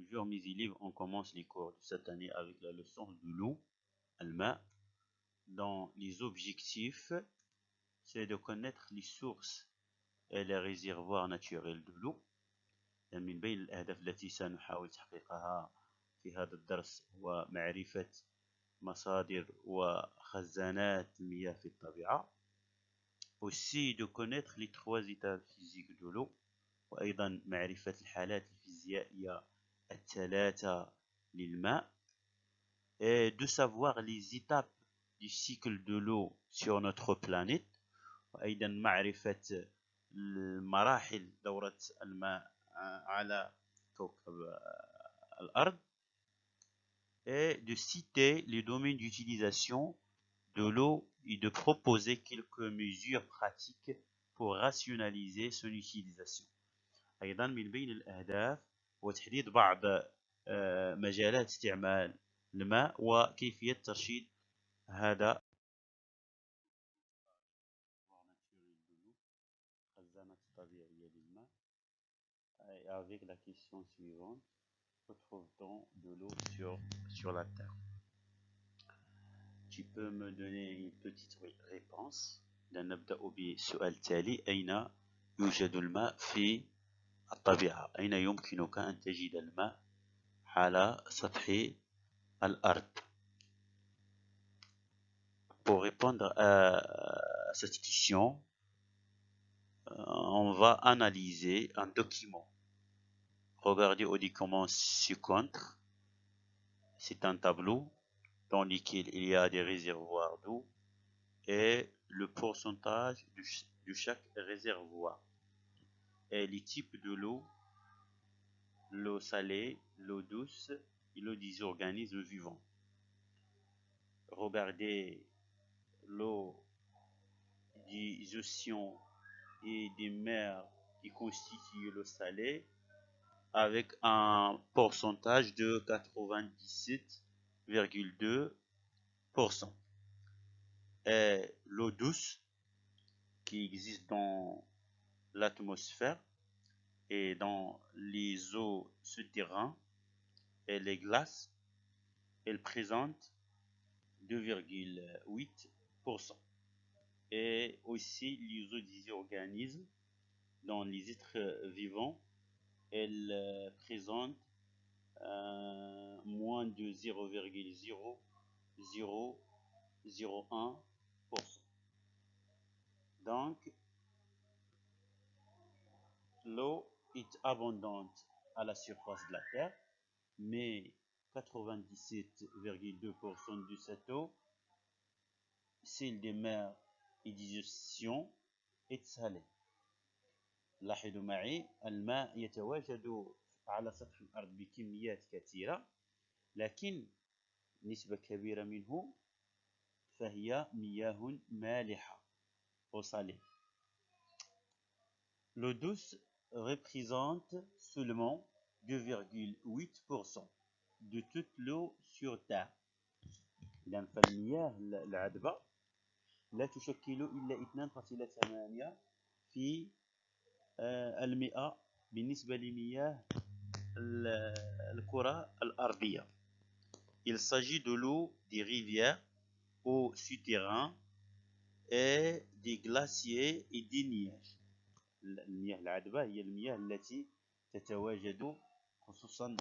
Bonjour mes élèves, on commence les cours de cette année avec la leçon de l'eau, Alma. Dans les objectifs, c'est de connaître les sources et les réservoirs naturels de l'eau. من بين الأهداف التي سنحاول تحقيقها في هذا الدرس هو معرفة مصادر وخزانات المياه في الطبيعة. Aussi de connaître les trois états physiques de l'eau وأيضا معرفة الحالات الفيزيائية الثلاثة للماء et de savoir les étapes du cycle de l'eau sur notre planète وأيضا معرفة المراحل دورة الماء على كوكب الأرض et de citer les domaines d'utilisation de l'eau et de proposer quelques mesures pratiques pour rationaliser son utilisation. أيضا من بين الأهداف هو تحديد بعض مجالات استعمال الماء وكيفية ترشيد هذا الخزانات الطبيعية للماء. Avec la question suivante, retrouve-t-on de l'eau sur la Terre? Tu peux me donner une petite réponse. لنبدأ بالسؤال التالي: أين يوجد الماء في الطبيعة؟ أين يمكنك أن تجد الماء على سطح الأرض? Pour répondre à cette question, on va analyser un document. Regardez au document ci-contre. C'est un tableau dans lequel il y a des réservoirs d'eau et le pourcentage de chaque réservoir et les types de l'eau salée, l'eau douce et l'eau des organismes vivants. Regardez l'eau des océans et des mers qui constituent l'eau salée avec un pourcentage de 97,2%. Et l'eau douce qui existe dans l'atmosphère et dans les eaux souterraines et les glaces, elle présente 2,8%. Et aussi les eaux des organismes dans les êtres vivants, elle présente moins de 0,0001%. Donc, l'eau est abondante à la surface de la Terre, mais 97,2% de cette eau, celle des mers et des océans, est salée. لاحظوا معي الماء يتواجد على سطح الأرض بكميات كثيرة، لكن نسبة كبيرة منه فهي مياه مالحة أو salée. L'eau douce représente seulement 2,8% de toute l'eau sur Terre. إذن فالمياه العذبة لا تشكل إلا 2.8% في المئة بالنسبة لمياه الكرة الأرضية. Il s'agit de l'eau des rivières aux souterrains et des glaciers et des neiges. المياه العذبة هي المياه التي تتواجد خصوصا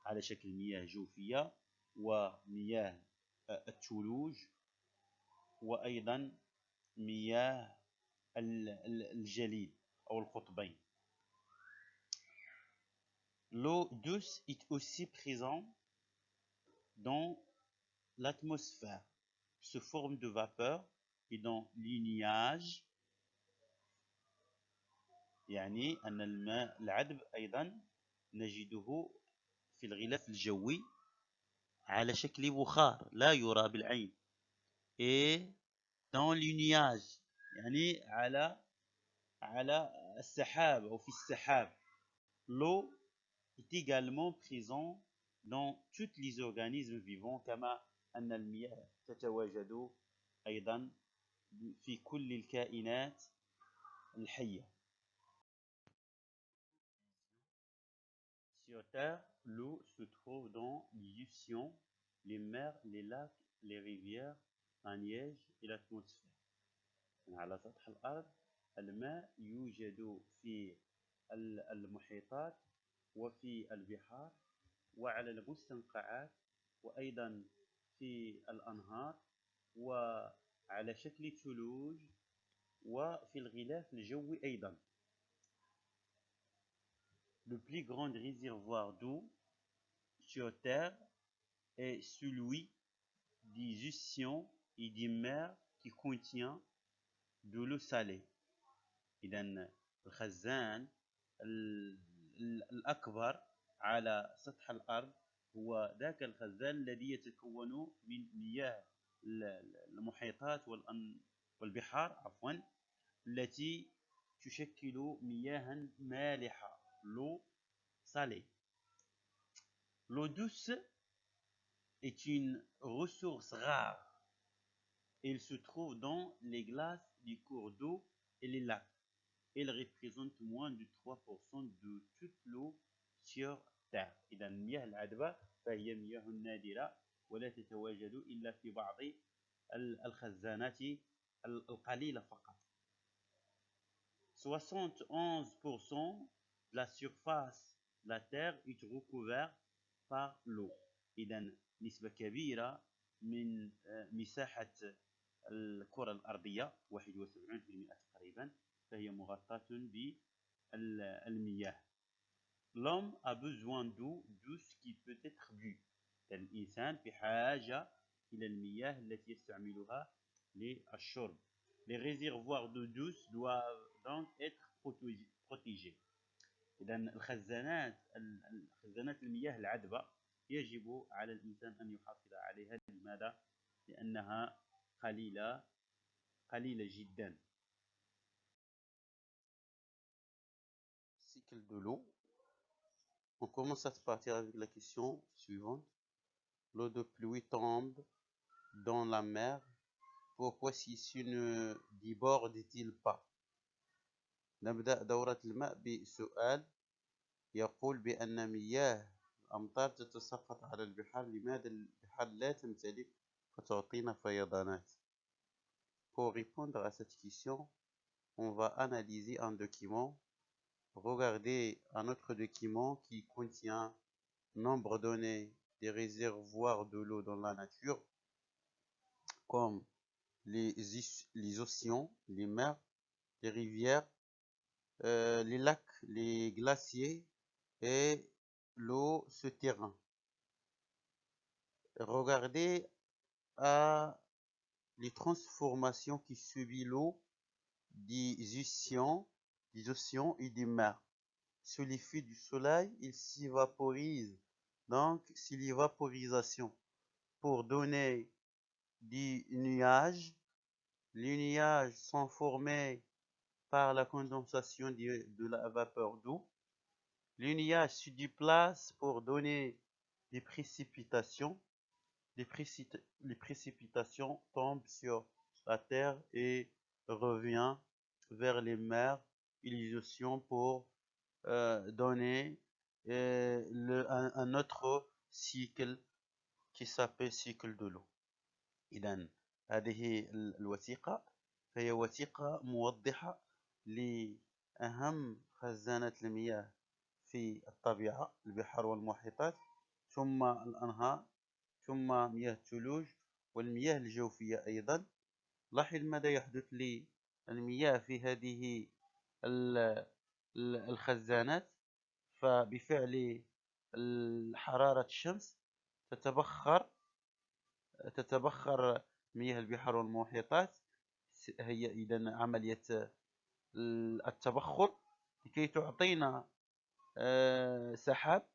على شكل مياه جوفية ومياه الثلوج وأيضا مياه الجليد أو القطبين. L'eau douce est aussi présente dans l'atmosphère sous forme de vapeur et dans les nuages. يعني أن الماء العذب أيضا نجده في الغلاف الجوي على شكل بخار لا يرى بالعين. Et dans les nuages يعني على السحاب أو في السحاب. L'eau est également présente dans tous les organismes vivants كما أن المياه تتواجد أيضا في كل الكائنات الحية. Sur Terre, l'eau se trouve dans les océans, les mers, les lacs, les rivières, la neige et l'atmosphère. على سطح الأرض الماء يوجد في المحيطات وفي البحار وعلى المستنقعات وأيضا في الأنهار وعلى شكل ثلوج وفي الغلاف الجوي أيضا. Le plus grand réservoir d'eau sur Terre est celui des océans et des mers qui contient de l'eau salée. إذا الخزان الأكبر على سطح الأرض هو ذاك الخزان الذي يتكون من مياه المحيطات والبحار عفوا التي تشكل مياه مالحة l'eau salée. L'eau douce est une ressource rare. Elle se trouve dans les glaces des cours d'eau et les lacs. Elle représente moins de 3% de toute l'eau sur Terre. إذا المياه العذبة فهي مياه نادرة ولا تتواجد إلا في بعض الخزانات القليلة فقط. 71% de la surface de la Terre est recouverte par l'eau. إذا نسبة كبيرة من مساحة الكرة الأرضية 71% تقريبا فهي مغطاة بالمياه. L'homme a besoin d'eau douce qui peut être bue. الإنسان بحاجة إلى المياه التي يستعملها للشرب. Les réservoirs d'eau douce doivent donc être protégés. إذا الخزانات المياه العذبة يجب على الإنسان أن يحافظ عليها. لماذا؟ لأنها قليلة جدا. Cycle de l'eau. On commence à partir avec la question suivante. L'eau de pluie tombe dans la mer. Pourquoi ceci ne déborde-t-il pas؟ نبدأ دورة الماء بسؤال يقول بأن مياه الأمطار تتساقط على البحار. لماذا البحار لا تمتلئ فتعطينا فيضانات؟ Pour répondre à cette question, on va analyser un document. Regardez un autre document qui contient nombre donné des réservoirs de l'eau dans la nature, comme les océans, les mers, les rivières, les lacs, les glaciers et l'eau souterraine. Regardez à les transformations qui subit l'eau des océans et des mers. Sous l'effet du soleil, il s'évaporise. Donc, c'est l'évaporisation pour donner des nuages. Les nuages sont formés par la condensation de la vapeur d'eau. Les nuages se déplacent pour donner des précipitations. Les précipitations tombent sur la terre et reviennent vers les mers et les océans pour donner un autre cycle qui s'appelle cycle de l'eau. إذن هذه الوثيقة فهي وثيقة موضحة لأهم خزانات المياه في الطبيعة، البحار والمحيطات، ثم الأنهار، ثم مياه الثلوج والمياه الجوفية أيضا. لاحظ ماذا يحدث للمياه في هذه الخزانات. فبفعل حرارة الشمس تتبخر مياه البحار والمحيطات. هي إذن عملية التبخر لكي تعطينا سحاب.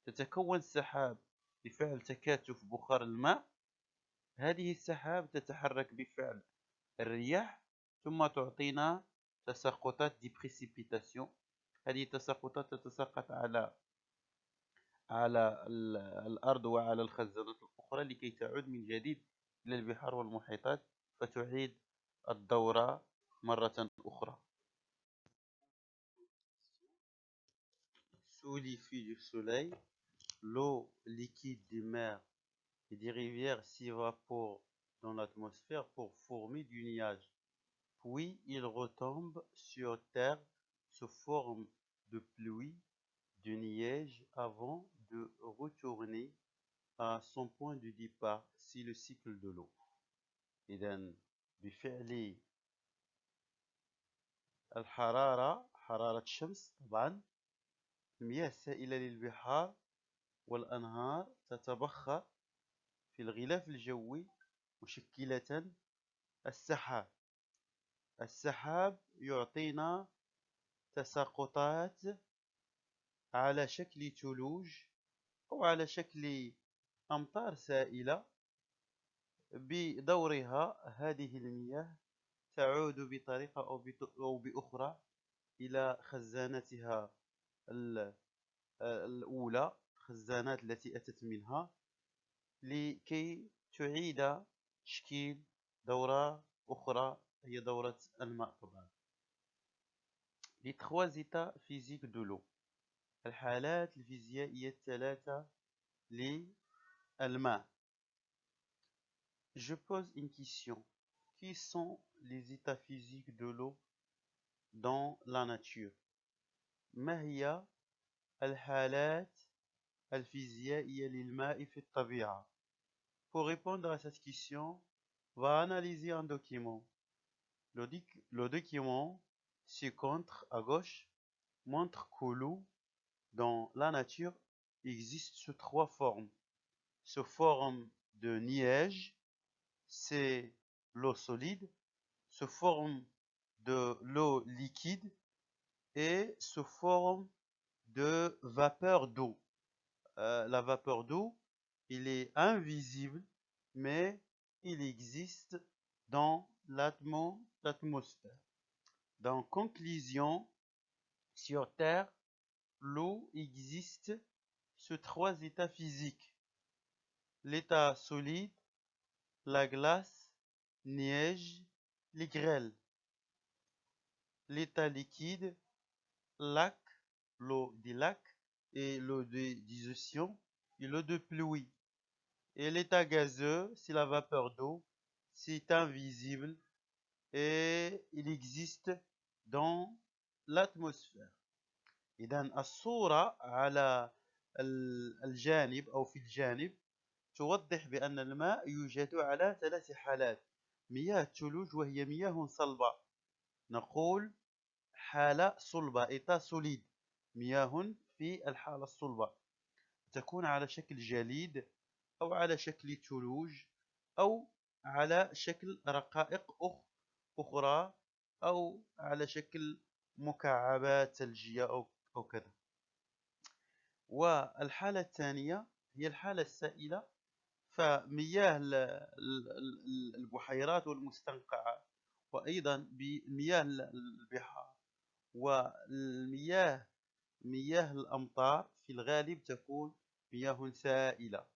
تتكون السحاب بفعل تكاتف بخار الماء. هذه السحاب تتحرك بفعل الرياح ثم تعطينا تساقطات دي بريسيبيتاسيون. هذه التساقطات تتساقط على الأرض وعلى الخزانات الأخرى لكي تعود من جديد إلى البحار والمحيطات فتعيد الدورة مرة أخرى. sous l'effet du soleil, l'eau liquide des mers et des rivières s'évapore dans l'atmosphère pour former du nuage. Puis il retombe sur terre sous forme de pluie, de neige avant de retourner à son point de départ. C'est le cycle de l'eau. إذا بفعل الحرارة حرارة الشمس طبعا المياه السائلة للبحار والأنهار تتبخر في الغلاف الجوي مشكلة السحاب. السحاب يعطينا تساقطات على شكل ثلوج أو على شكل أمطار سائلة. بدورها هذه المياه تعود بطريقة أو بأخرى إلى خزاناتها الأولى، الخزانات التي أتت منها، لكي تعيد تشكيل دورة أخرى هي دورة الماء طبعا. Les trois états physiques de l'eau. الحالات الفيزيائية الثلاثة للماء. Je pose une question. Qui sont les états physiques de l'eau dans la nature? ما هي الحالات الفيزيائية للماء في الطبيعة? Pour répondre à cette question, on va analyser un document. Le document ci-contre à gauche montre que l'eau dans la nature existe sous trois formes. Sous forme de nuage, c'est l'eau solide, sous forme de l'eau liquide et sous forme de vapeur d'eau. La vapeur d'eau, il est invisible, mais il existe dans l'atmosphère. En conclusion, sur Terre, l'eau existe sous trois états physiques. L'état solide, la glace, neige, les grêles. L'état liquide, lac, l'eau des lacs et l'eau des océans et l'eau de pluie. Et l'état gazeux, c'est la vapeur d'eau, c'est invisible et il existe dans l'atmosphère. إذا الصورة على الجانب أو في الجانب توضح بأن الماء يوجد على ثلاث حالات. مياه الثلوج وهي مياه صلبة، نقول حالة صلبة إيتا سوليد. مياه في الحالة الصلبة تكون على شكل جليد أو على شكل ثلوج أو على شكل رقائق أخرى أو على شكل مكعبات ثلجية أو كذا. والحالة الثانية هي الحالة السائلة، فمياه البحيرات والمستنقعات وأيضا بمياه البحار والمياه الأمطار في الغالب تكون مياه سائلة.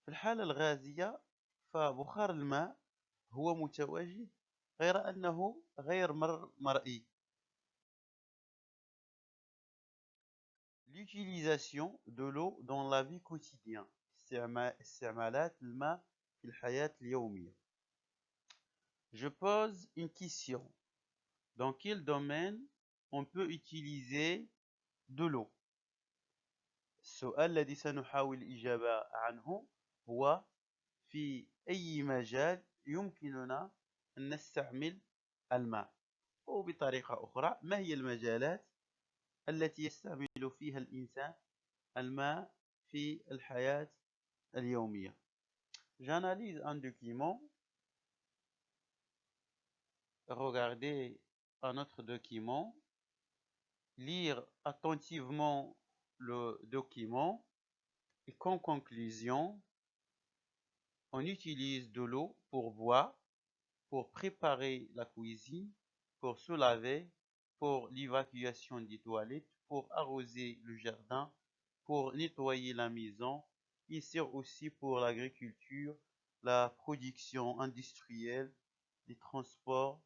في الحالة الغازية فبخار الماء هو متواجد غير أنه غير مرئي. L'utilisation de l'eau dans la vie quotidienne. استعمالات الماء في الحياة اليومية. Je pose une question. Dans quel domaine on peut utiliser de l'eau? السؤال الذي سنحاول الإجابة عنه هو في أي مجال يمكننا أن نستعمل الماء؟ أو بطريقة أخرى، ما هي المجالات التي يستعمل فيها الإنسان الماء في الحياة اليومية؟ J'analyse un document. Regardez un autre document. Lire attentivement le document et qu'en conclusion, on utilise de l'eau pour boire, pour préparer la cuisine, pour se laver, pour l'évacuation des toilettes, pour arroser le jardin, pour nettoyer la maison. Il sert aussi pour l'agriculture, la production industrielle, les transports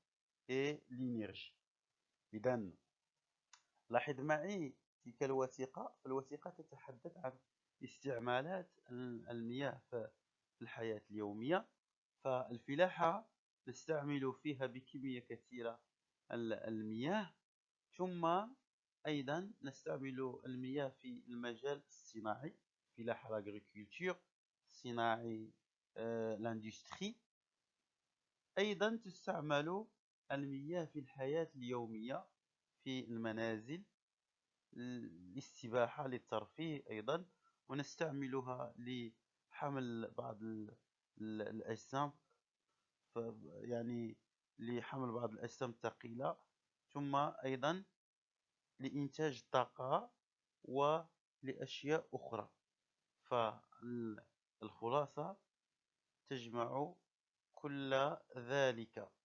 et l'énergie. إذن لاحظ معي تلك الوثيقة، فالوثيقة تتحدث عن استعمالات المياه في الحياة اليومية. فالفلاحة نستعمل فيها بكمية كثيرة المياه، ثم أيضا نستعمل المياه في المجال الصناعي، فلاحة l'agriculture، صناعي l'industrie. أيضا تستعمل المياه في الحياة اليومية في المنازل، للسباحة، للترفيه أيضا، ونستعملها لحمل بعض الأجسام، يعني لحمل بعض الأجسام الثقيلة، ثم أيضا لإنتاج الطاقة ولأشياء أخرى. فالخلاصة تجمع كل ذلك.